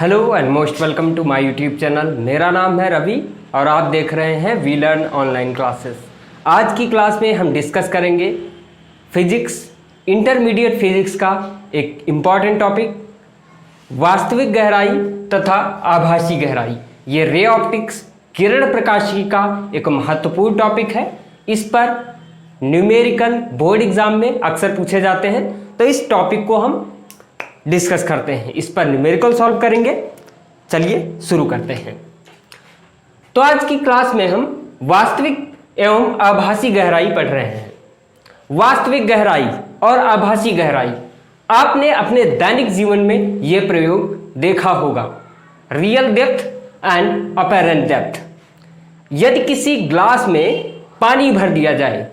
Hello and most welcome to my YouTube channel. मेरा नाम है रवि और आप देख रहे हैं वी लर्न ऑनलाइन क्लासेस। आज की क्लास में हम डिस्कस करेंगे फिजिक्स, इंटरमीडिएट फिजिक्स का एक इम्पॉर्टेंट टॉपिक, वास्तविक गहराई तथा आभासी गहराई। ये रे ऑप्टिक्स, किरण प्रकाशिकी का एक महत्वपूर्ण टॉपिक है। इस पर न्यूमेरिकल बोर्ड एग्जाम में अक्सर पूछे जाते हैं, तो इस टॉपिक को हम डिस्कस करते हैं, इस पर न्यूमेरिकल सॉल्व करेंगे। चलिए शुरू करते हैं। तो आज की क्लास में हम वास्तविक एवं आभासी गहराई पढ़ रहे हैं। वास्तविक गहराई और आभासी गहराई, आपने अपने दैनिक जीवन में यह प्रयोग देखा होगा, real depth and apparent depth. यदि किसी ग्लास में पानी भर दिया जाए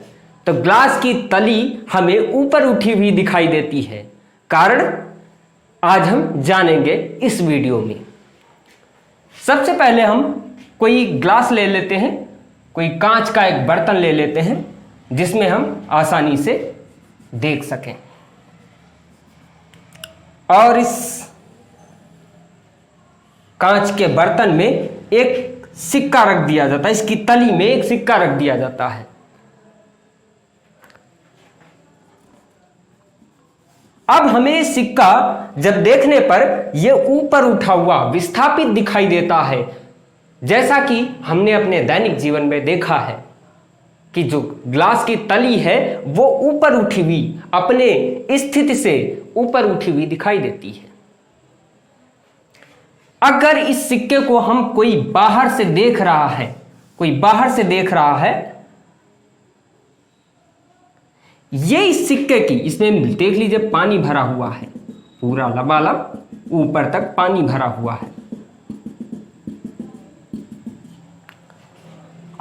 तो ग्लास की तली हमें ऊपर उठी हुई दिखाई देती है। कारण आज हम जानेंगे इस वीडियो में। सबसे पहले हम कोई ग्लास ले लेते हैं, कोई कांच का एक बर्तन ले लेते हैं जिसमें हम आसानी से देख सकें। और इस कांच के बर्तन में एक सिक्का रख दिया जाता है, इसकी तली में एक सिक्का रख दिया जाता है। अब हमें सिक्का जब देखने पर यह ऊपर उठा हुआ विस्थापित दिखाई देता है, जैसा कि हमने अपने दैनिक जीवन में देखा है कि जो ग्लास की तली है वो ऊपर उठी हुई, अपने स्थिति से ऊपर उठी हुई दिखाई देती है। अगर इस सिक्के को हम कोई बाहर से देख रहा है, कोई बाहर से देख रहा है, ये इस सिक्के की, इसमें देख लीजिए पानी भरा हुआ है, पूरा लबालब ऊपर तक पानी भरा हुआ है।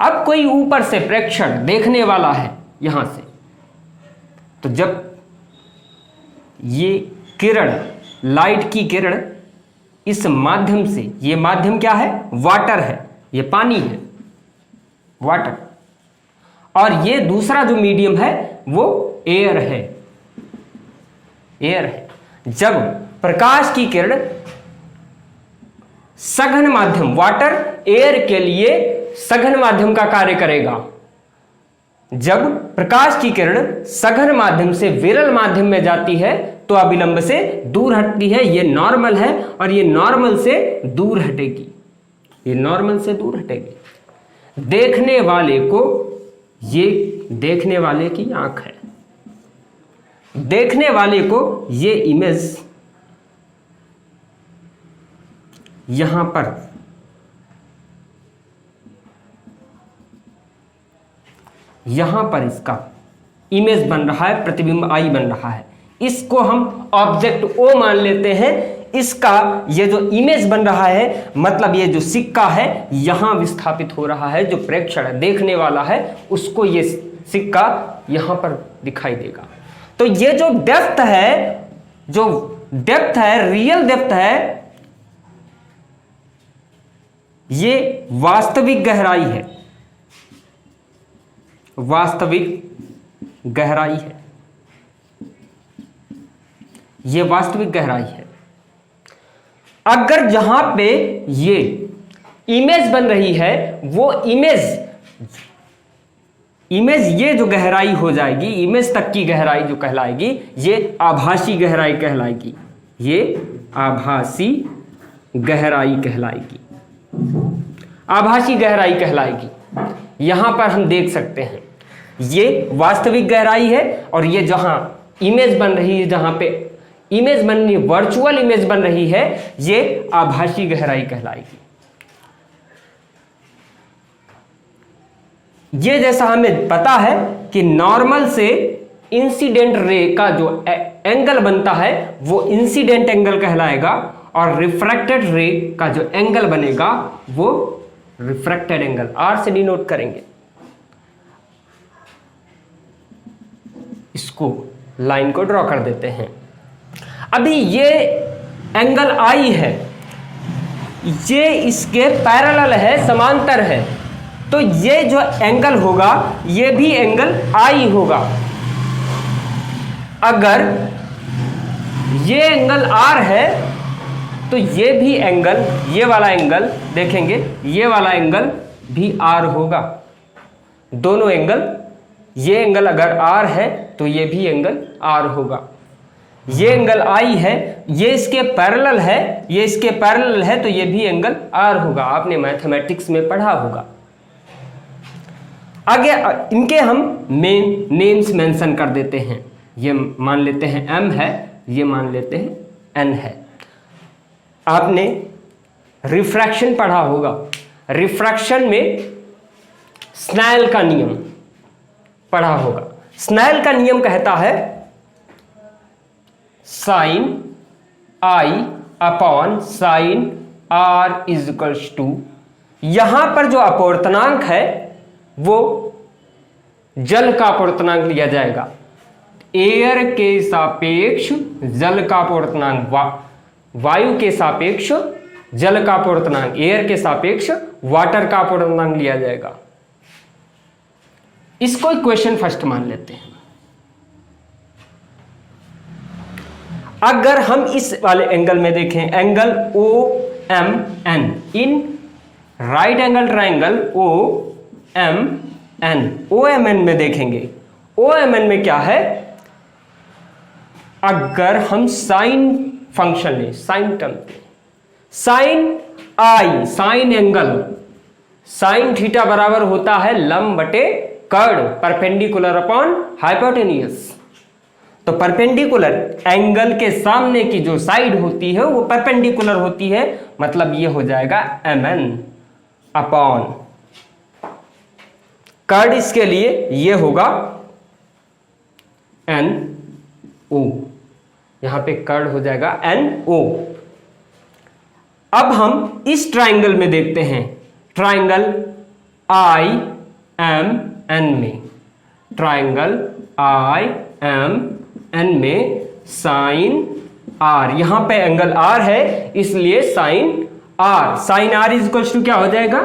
अब कोई ऊपर से प्रेक्षक देखने वाला है यहां से, तो जब ये किरण, लाइट की किरण इस माध्यम से, ये माध्यम क्या है? वाटर है, ये पानी है, वाटर। और ये दूसरा जो मीडियम है वो एयर है, एयर है। जब प्रकाश की किरण सघन माध्यम, वाटर एयर के लिए सघन माध्यम का कार्य करेगा। जब प्रकाश की किरण सघन माध्यम से विरल माध्यम में जाती है तो अभिलंब से दूर हटती है। ये नॉर्मल है और ये नॉर्मल से दूर हटेगी, ये नॉर्मल से दूर हटेगी। देखने वाले को, ये देखने वाले की आंख है, देखने वाले को ये इमेज यहां पर इसका इमेज बन रहा है, प्रतिबिंब आई बन रहा है। इसको हम ऑब्जेक्ट ओ मान लेते हैं। इसका ये जो इमेज बन रहा है, मतलब ये जो सिक्का है यहां विस्थापित हो रहा है। जो प्रेक्षक देखने वाला है उसको ये सिक्का यहां पर दिखाई देगा। तो ये जो डेप्थ है, जो डेप्थ है, रियल डेप्थ है, ये वास्तविक गहराई है, वास्तविक गहराई है, ये वास्तविक गहराई है। अगर जहां पे ये इमेज बन रही है वो इमेज ये जो गहराई हो जाएगी, इमेज तक की गहराई जो कहलाएगी, ये आभासी गहराई कहलाएगी, ये आभासी गहराई कहलाएगी, आभासी गहराई कहलाएगी। यहां पर हम देख सकते हैं ये वास्तविक गहराई है और ये जहां इमेज बन रही है, जहां पे इमेज बन रही, वर्चुअल इमेज बन रही है, ये आभासी गहराई कहलाएगी। ये जैसा हमें पता है कि नॉर्मल से इंसिडेंट रे का जो एंगल बनता है वो इंसिडेंट एंगल कहलाएगा, और रिफ्रैक्टेड रे का जो एंगल बनेगा वो रिफ्रैक्टेड एंगल, आर से डिनोट करेंगे। इसको लाइन को ड्रॉ कर देते हैं। अभी ये एंगल आई है, ये इसके पैरेलल है, समांतर है, तो ये जो एंगल होगा ये भी एंगल आई होगा। अगर ये एंगल आर है तो ये भी एंगल, ये वाला एंगल देखेंगे, ये वाला एंगल भी आर होगा। दोनों एंगल, ये एंगल अगर आर है तो ये भी एंगल आर होगा। ये एंगल आई है, ये इसके पैरेलल है, ये इसके पैरेलल है, तो ये भी एंगल आर होगा। आपने मैथमेटिक्स में पढ़ा होगा। आगे इनके हम मेन नेम्स मेंशन कर देते हैं। ये मान लेते हैं m है, ये मान लेते हैं n है। आपने रिफ्रैक्शन पढ़ा होगा। रिफ्रैक्शन में स्नेल का नियम पढ़ा होगा। स्नेल का नियम कहता है sine i upon sine r is equals to, यहां पर जो अपवर्तनांक है वो जल का अपवर्तनांक लिया जाएगा। एयर के सापेक्ष जल का अपवर्तनांक, वायु के सापेक्ष जल का अपवर्तनांक, एयर के सापेक्ष वाटर का अपवर्तनांक लिया जाएगा। इसको इक्वेशन फर्स्ट मान लेते हैं। अगर हम इस वाले एंगल में देखें, angle O M N, in right angle triangle O M N, O M N में देखेंगे, ओ एम एन में क्या है, अगर हम साइन फंक्शन लें, साइन टर्म, साइन आई, साइन एंगल, साइन थीटा बराबर होता है लंब बटे कर्ड, परपेंडिकुलर अपॉन हाइपोटेनियस। तो परपेंडिकुलर एंगल के सामने की जो साइड होती है वो परपेंडिकुलर होती है, मतलब ये हो जाएगा एम एन अपॉन कर्ड, इसके लिए ये होगा एन ओ, यहां पे कर्ड हो जाएगा एन ओ। अब हम इस ट्राइंगल में देखते हैं, ट्राइंगल आई एम एन में, ट्राइंगल आई एम एन में साइन आर, यहां पे एंगल आर है इसलिए sine r, sine r is equal to क्या हो जाएगा,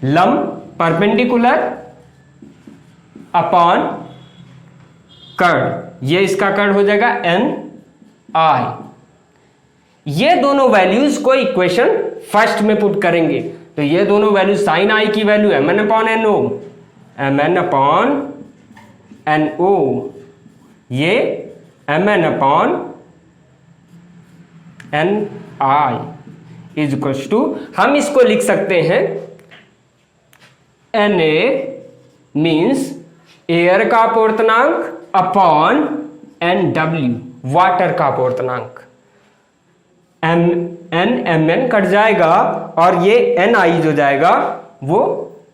लंब परपेंडिकुलर अपॉन कर्ड, ये इसका कर्ड हो जाएगा एन आई। ये दोनों वैल्यूज को इक्वेशन फर्स्ट में पुट करेंगे, तो ये दोनों वैल्यू, साइन आई की value m n upon N O, M n upon N o, ये m n upon n i is equal to, हम इसको लिख सकते हैं एन ए मीन्स एयर का अपवर्तनांक अपॉन एन डब्ल्यू वाटर का अपवर्तनांक। एम एन कट जाएगा और ये एन आई जो जाएगा वो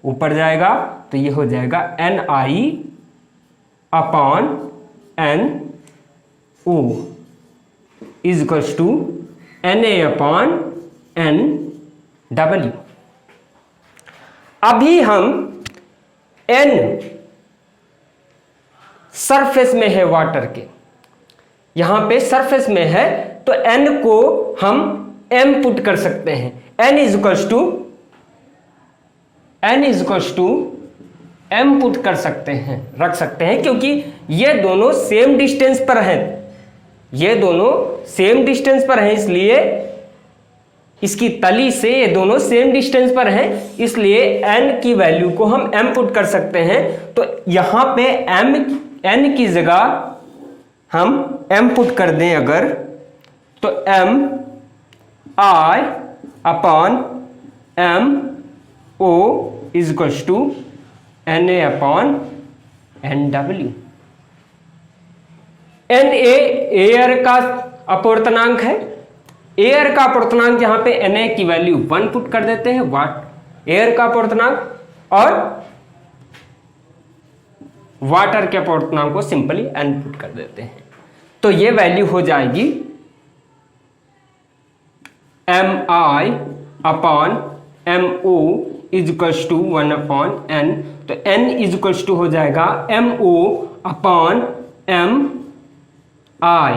ऊपर जाएगा, तो ये हो जाएगा N I upon N O is equals to N A upon N W. अभी हम एन सरफेस में है वाटर के, यहां पे सरफेस में है, तो n को हम m पुट कर सकते हैं। n is equals to m put कर सकते हैं, रख सकते हैं, क्योंकि ये दोनों सेम डिस्टेंस पर हैं, ये दोनों सेम डिस्टेंस पर हैं, इसलिए इसकी तली से ये दोनों सेम डिस्टेंस पर हैं, इसलिए n की वैल्यू को हम m पुट कर सकते हैं। तो यहां पे n की जगह हम m पुट कर दें अगर, तो m i upon m o is equals to N A upon N W. N A air का अपवर्तनांक है, एयर का अपवर्तनांक यहां पे एन ए की वैल्यू 1 पुट कर देते हैं, एयर का अपवर्तनांक, और वाटर के अपवर्तनांक को सिंपली n पुट कर देते हैं, तो ये वैल्यू हो जाएगी M I upon M O is equals to 1 upon n, तो n इज इक्वल्स टू हो जाएगा M O upon M I,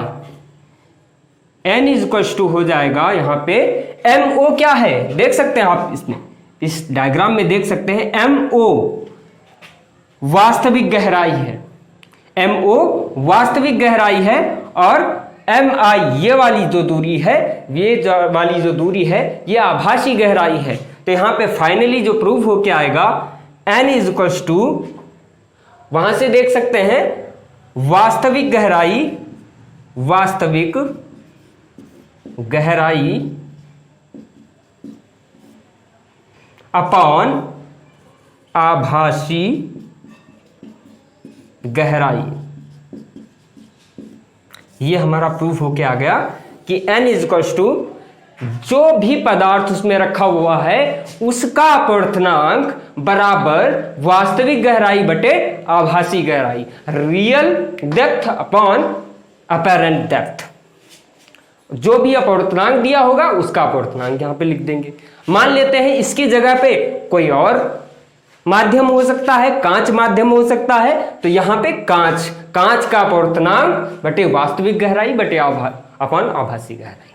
n is equals to हो जाएगा यहां पे एम ओ क्या है देख सकते हैं आप, इसमें इस डायग्राम में देख सकते हैं एम ओ वास्तविक गहराई है, एम ओ वास्तविक गहराई है, और mi, ये वाली जो दूरी है, वाली जो दूरी है ये आभासी गहराई है। तो यहां पे फाइनली जो प्रूफ होके आएगा n इज इक्वल्स टू, वहां से देख सकते हैं वास्तविक गहराई अपॉन आभासी गहराई। ये हमारा प्रूफ होके आ गया कि n इज इक्वल्स टू जो भी पदार्थ उसमें रखा हुआ है उसका अपवर्तनांक बराबर वास्तविक गहराई बटे आभासी गहराई, real depth upon apparent depth. जो भी अपवर्तनांक दिया होगा उसका अपवर्तनांक यहां पे लिख देंगे। मान लेते हैं इसकी जगह पे कोई और माध्यम हो सकता है, कांच माध्यम हो सकता है, तो यहां पे कांच का अपवर्तनांक बटे वास्तविक गहराई बटे अपॉन आभासी गहराई।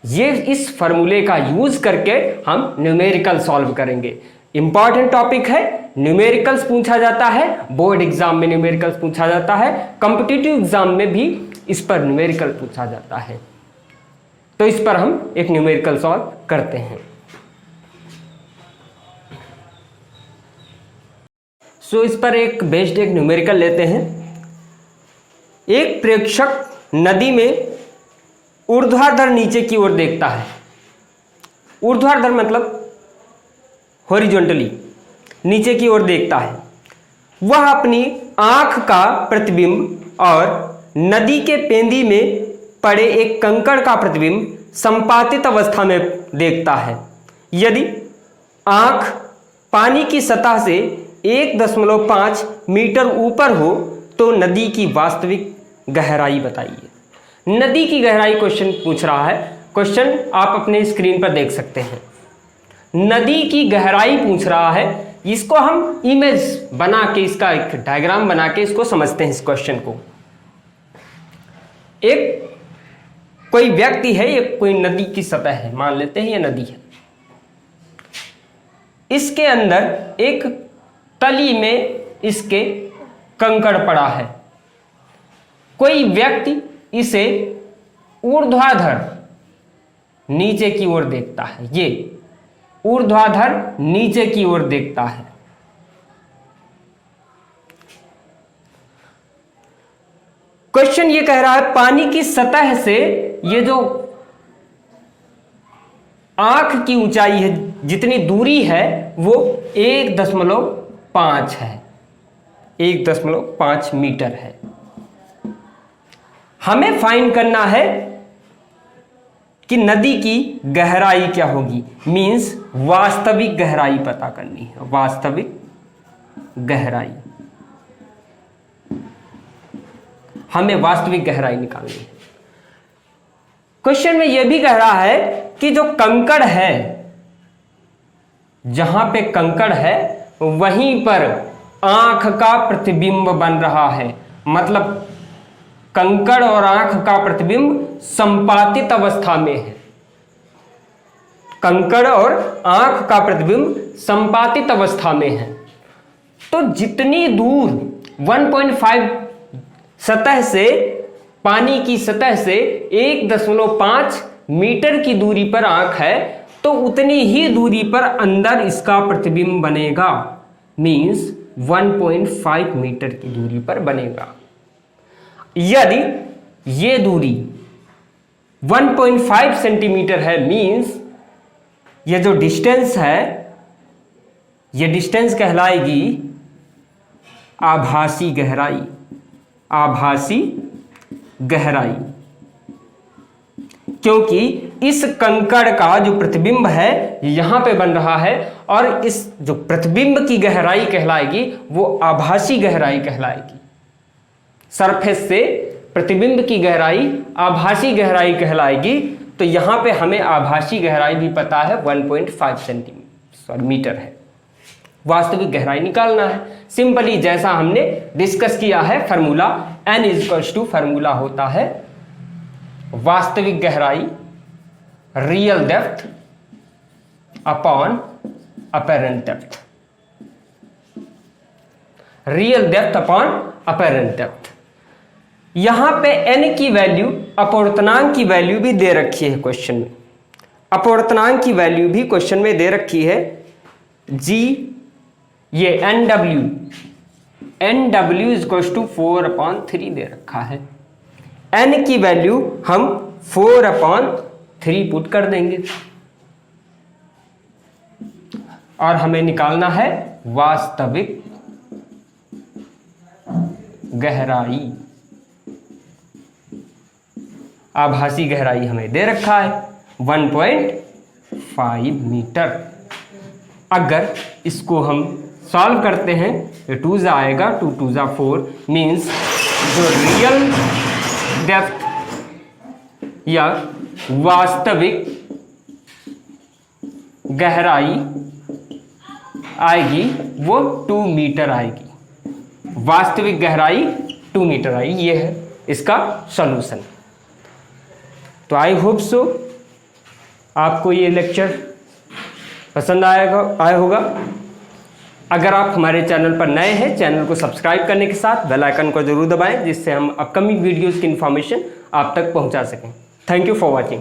ये इस फॉर्मूले का यूज करके हम न्यूमेरिकल सॉल्व करेंगे। इंपॉर्टेंट टॉपिक है, न्यूमेरिकल्स पूछा जाता है, बोर्ड एग्जाम में न्यूमेरिकल्स पूछा जाता है, कॉम्पिटिटिव एग्जाम में भी इस पर न्यूमेरिकल पूछा जाता है। तो इस पर हम एक न्यूमेरिकल सॉल्व करते हैं। सो इस पर एक बेस्ड एक न्यूमेरिकल लेते हैं। एक प्रेक्षक नदी में ऊर्ध्वाधर नीचे की ओर देखता है। ऊर्ध्वाधर मतलब हॉरिजॉन्टली नीचे की ओर देखता है। वह अपनी आंख का प्रतिबिंब और नदी के पेंदी में पड़े एक कंकड़ का प्रतिबिंब संपातित अवस्था में देखता है। यदि आंख पानी की सतह से 1.5 मीटर ऊपर हो तो नदी की वास्तविक गहराई बताइए। नदी की गहराई क्वेश्चन पूछ रहा है। क्वेश्चन आप अपने स्क्रीन पर देख सकते हैं। नदी की गहराई पूछ रहा है। इसको हम इमेज बना के, इसका एक डायग्राम बना के इसको समझते हैं। इस क्वेश्चन को, एक कोई व्यक्ति है, ये कोई नदी की सतह है, मान लेते हैं ये नदी है। इसके अंदर एक तली में इसके कंकड़ पड़ा है। कोई व्यक्ति इसे ऊर्ध्वाधर नीचे की ओर देखता है। ये ऊर्ध्वाधर नीचे की ओर देखता है। क्वेश्चन ये कह रहा है पानी की सतह से ये जो आंख की ऊंचाई है, जितनी दूरी है वो 1.5 है, 1.5 मीटर है। हमें फाइंड करना है कि नदी की गहराई क्या होगी, मींस वास्तविक गहराई पता करनी है। वास्तविक गहराई, हमें वास्तविक गहराई निकालनी है। क्वेश्चन में यह भी कह रहा है कि जो कंकड़ है, जहां पे कंकड़ है वहीं पर आंख का प्रतिबिंब बन रहा है। मतलब कंकड़ और आंख का प्रतिबिंब संपातित अवस्था में है। कंकड़ और आंख का प्रतिबिंब संपातित अवस्था में है। तो जितनी दूर 1.5 सतह से, पानी की सतह से 1.5 मीटर की दूरी पर आंख है, तो उतनी ही दूरी पर अंदर इसका प्रतिबिंब बनेगा। मींस 1.5 मीटर की दूरी पर बनेगा। यदि ये दूरी 1.5 सेंटीमीटर है, मींस ये जो डिस्टेंस है, ये डिस्टेंस कहलाएगी आभासी गहराई। आभासी गहराई, क्योंकि इस कंकड़ का जो प्रतिबिंब है यहां पे बन रहा है, और इस जो प्रतिबिंब की गहराई कहलाएगी वो आभासी गहराई कहलाएगी। सरफेस से प्रतिबिंब की गहराई आभासी गहराई कहलाएगी। तो यहां पे हमें आभासी गहराई भी पता है 1.5 मीटर है। वास्तविक गहराई निकालना है। सिंपली जैसा हमने डिस्कस किया है formula, n equals to formula होता है वास्तविक गहराई, real depth upon apparent depth. Real depth upon apparent depth. यहां पे n की वैल्यू, अपवर्तनांक की वैल्यू भी दे रखी है क्वेश्चन में, अपवर्तनांक की वैल्यू भी क्वेश्चन में दे रखी है g, ये nw इक्वल्स टू 4/3 दे रखा है। n की वैल्यू हम 4/3 पुट कर देंगे और हमें निकालना है वास्तविक गहराई। आभासी गहराई हमें दे रखा है 1.5 मीटर। अगर इसको हम सॉल्व करते हैं तो 2 जा आएगा, 2 2 जा 4 मीन्स जो रियल डेप्थ या वास्तविक गहराई आएगी वो 2 मीटर आएगी। वास्तविक गहराई 2 मीटर आएगी। ये है इसका सॉल्यूशन। तो आई होप सो आपको ये लेक्चर पसंद आया होगा। अगर आप हमारे चैनल पर नए हैं, चैनल को सब्सक्राइब करने के साथ बेल आइकन को जरूर दबाएं, जिससे हम अपकमिंग वीडियोस की इंफॉर्मेशन आप तक पहुंचा सकें। Thank you for watching.